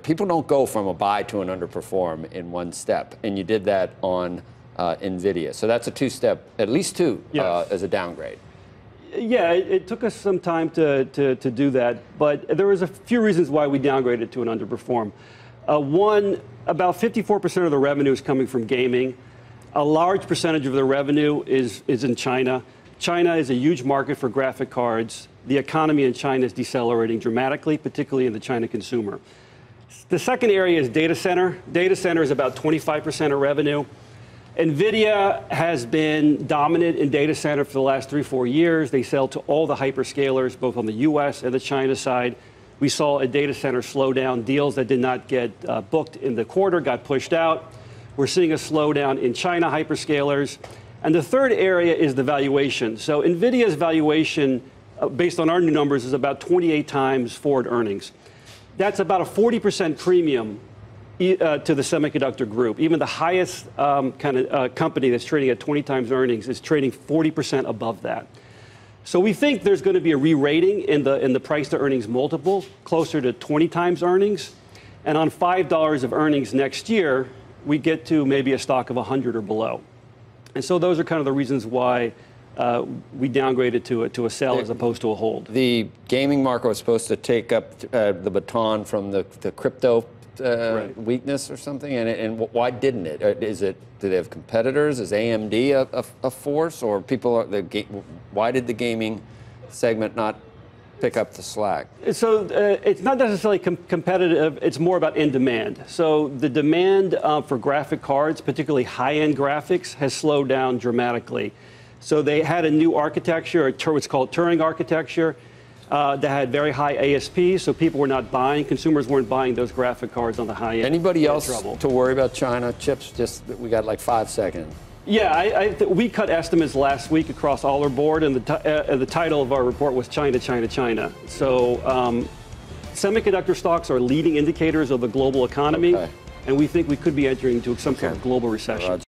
People don't go from a buy to an underperform in one step, and you did that on Nvidia. So that's a two-step, at least two, Yes. as a downgrade. Yeah, it took us some time to do that, but there was a few reasons why we downgraded to an underperform. One, about 54% of the revenue is coming from gaming. A large percentage of the revenue is in China. China is a huge market for graphic cards. The economy in China is decelerating dramatically, particularly in the China consumer. The second area is data center. Data center is about 25% of revenue. Nvidia has been dominant in data center for the last 3-4 years. They sell to all the hyperscalers, both on the US and the China side. We saw a data center slowdown. Deals that did not get booked in the quarter got pushed out. We're seeing a slowdown in China hyperscalers. And the third area is the valuation. So Nvidia's valuation, based on our new numbers, is about 28 times forward earnings. That's about a 40% premium to the semiconductor group. Even the highest company that's trading at 20 times earnings is trading 40% above that. So we think there's going to be a re-rating in the price to earnings multiple, closer to 20 times earnings. And on $5 of earnings next year, we get to maybe a stock of 100 or below. And so those are kind of the reasons why we downgraded to a sell as opposed to a hold. The gaming market was supposed to take up the baton from the crypto right. weakness or something, and why didn't it? Do they have competitors? Is AMD a force, or why did the gaming segment not pick up the slack? So it's not necessarily competitive. It's more about in demand. So the demand for graphic cards, particularly high-end graphics, has slowed down dramatically. So they had a new architecture, what's called Turing architecture, that had very high ASPs, so people were not buying, consumers weren't buying those graphic cards on the high end. Anybody else to worry about China chips? We got like 5 seconds. Yeah, we cut estimates last week across all our board, and the title of our report was China, China, China. So semiconductor stocks are leading indicators of the global economy, and we think we could be entering into some sort of global recession.